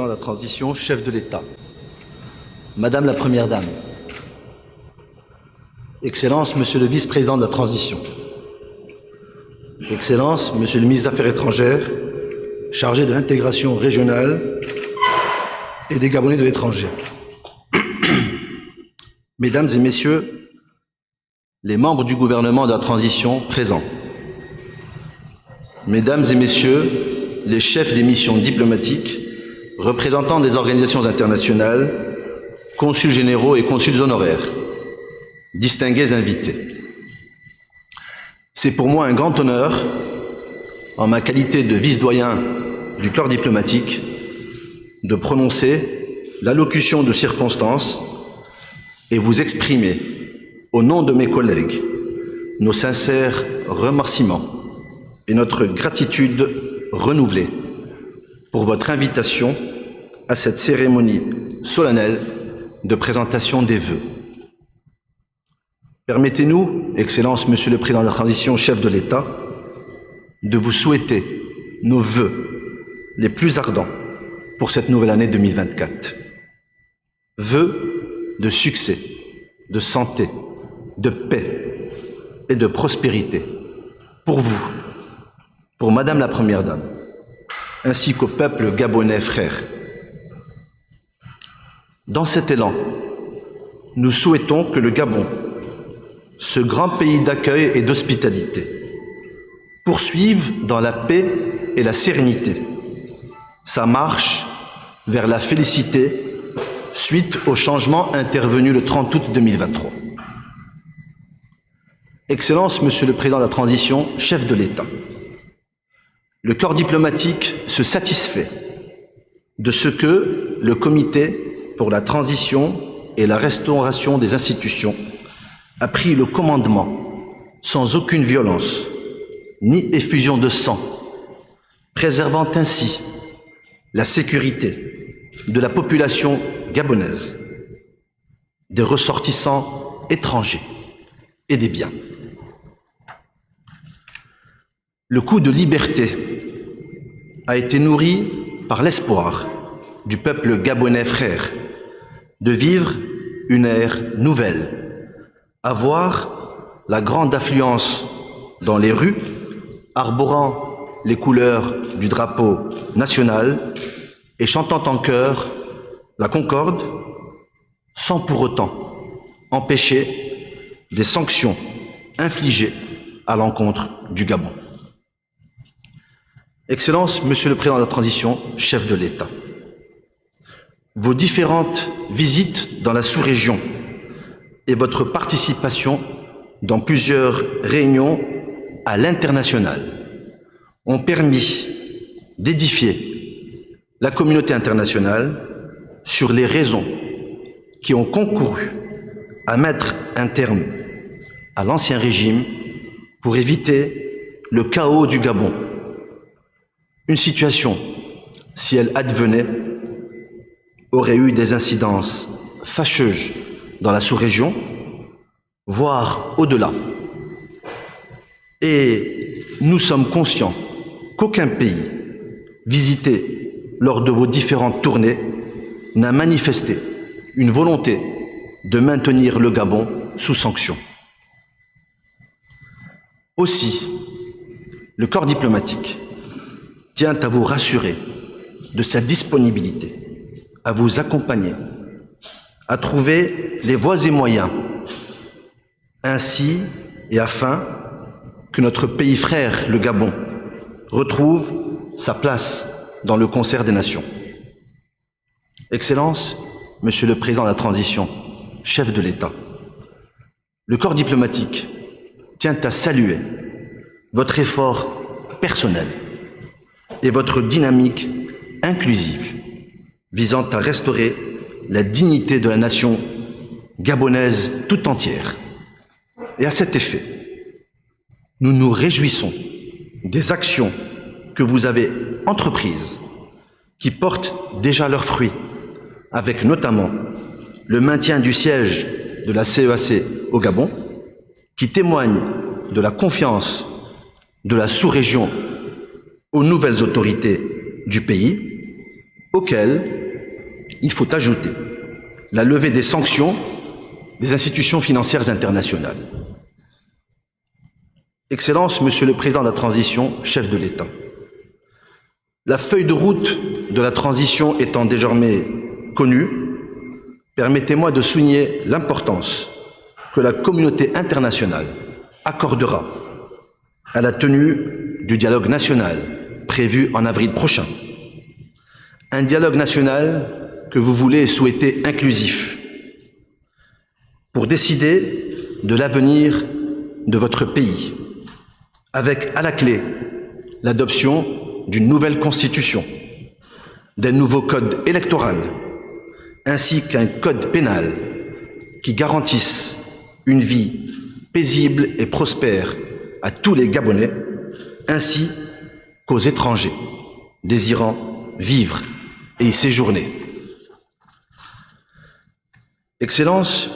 de la transition, chef de l'État, Madame la Première Dame, Excellence, Monsieur le Vice-président de la Transition, Excellence, Monsieur le Ministre des Affaires étrangères, chargé de l'intégration régionale et des Gabonais de l'étranger, Mesdames et Messieurs, les membres du gouvernement de la transition présents, Mesdames et Messieurs, les chefs des missions diplomatiques, représentants des organisations internationales, consuls généraux et consuls honoraires, distingués invités. C'est pour moi un grand honneur, en ma qualité de vice-doyen du corps diplomatique, de prononcer l'allocution de circonstance et vous exprimer, au nom de mes collègues, nos sincères remerciements et notre gratitude renouvelée pour votre invitation à cette cérémonie solennelle de présentation des vœux. Permettez-nous, Excellence, Monsieur le Président de la Transition, chef de l'État, de vous souhaiter nos vœux les plus ardents pour cette nouvelle année 2024. Vœux de succès, de santé, de paix et de prospérité pour vous, pour Madame la Première Dame, ainsi qu'au peuple gabonais frère. Dans cet élan, nous souhaitons que le Gabon, ce grand pays d'accueil et d'hospitalité, poursuive dans la paix et la sérénité sa marche vers la félicité suite au changement intervenu le 30 août 2023. Excellence, Monsieur le Président de la Transition, chef de l'État, le corps diplomatique se satisfait de ce que le Comité pour la transition et la restauration des institutions a pris le commandement sans aucune violence ni effusion de sang, préservant ainsi la sécurité de la population gabonaise, des ressortissants étrangers et des biens. Le coup de liberté a été nourri par l'espoir du peuple gabonais frère de vivre une ère nouvelle, avoir la grande affluence dans les rues, arborant les couleurs du drapeau national et chantant en chœur la concorde, sans pour autant empêcher des sanctions infligées à l'encontre du Gabon. Excellence, Monsieur le Président de la Transition, chef de l'État, vos différentes visites dans la sous-région et votre participation dans plusieurs réunions à l'international ont permis d'édifier la communauté internationale sur les raisons qui ont concouru à mettre un terme à l'ancien régime pour éviter le chaos du Gabon. Une situation, si elle advenait, aurait eu des incidences fâcheuses dans la sous-région, voire au-delà. Et nous sommes conscients qu'aucun pays visité lors de vos différentes tournées n'a manifesté une volonté de maintenir le Gabon sous sanction. Aussi, le corps diplomatique tient à vous rassurer de sa disponibilité, à vous accompagner, à trouver les voies et moyens, ainsi et afin que notre pays frère, le Gabon, retrouve sa place dans le concert des nations. Excellence, Monsieur le Président de la Transition, chef de l'État, le corps diplomatique tient à saluer votre effort personnel et votre dynamique inclusive visant à restaurer la dignité de la nation gabonaise tout entière. Et à cet effet, nous nous réjouissons des actions que vous avez entreprises qui portent déjà leurs fruits, avec notamment le maintien du siège de la CEAC au Gabon, qui témoigne de la confiance de la sous-région aux nouvelles autorités du pays, auquel il faut ajouter la levée des sanctions des institutions financières internationales. Excellences, Monsieur le Président de la Transition, chef de l'État, la feuille de route de la transition étant désormais connue, permettez-moi de souligner l'importance que la communauté internationale accordera à la tenue du dialogue national prévu en avril prochain. Un dialogue national que vous voulez et souhaitez inclusif pour décider de l'avenir de votre pays, avec à la clé l'adoption d'une nouvelle constitution, d'un nouveau code électoral, ainsi qu'un code pénal qui garantisse une vie paisible et prospère à tous les Gabonais, ainsi qu'aux étrangers désirant vivre et y séjourner. Excellences,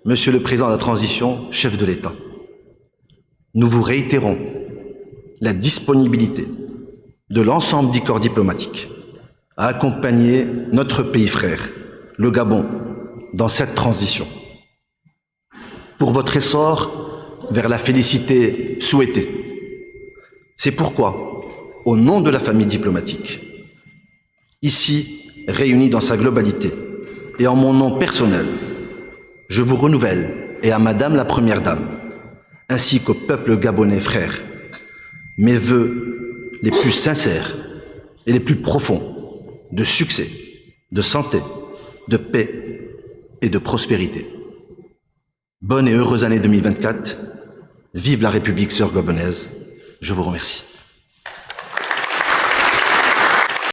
Monsieur le Président de la Transition, chef de l'État, nous vous réitérons la disponibilité de l'ensemble du corps diplomatique à accompagner notre pays frère, le Gabon, dans cette transition, pour votre essor vers la félicité souhaitée. C'est pourquoi, au nom de la famille diplomatique, ici réunie dans sa globalité, et en mon nom personnel, je vous renouvelle, et à Madame la Première Dame, ainsi qu'au peuple gabonais frère, mes vœux les plus sincères et les plus profonds de succès, de santé, de paix et de prospérité. Bonne et heureuse année 2024. Vive la République sœur gabonaise. Je vous remercie.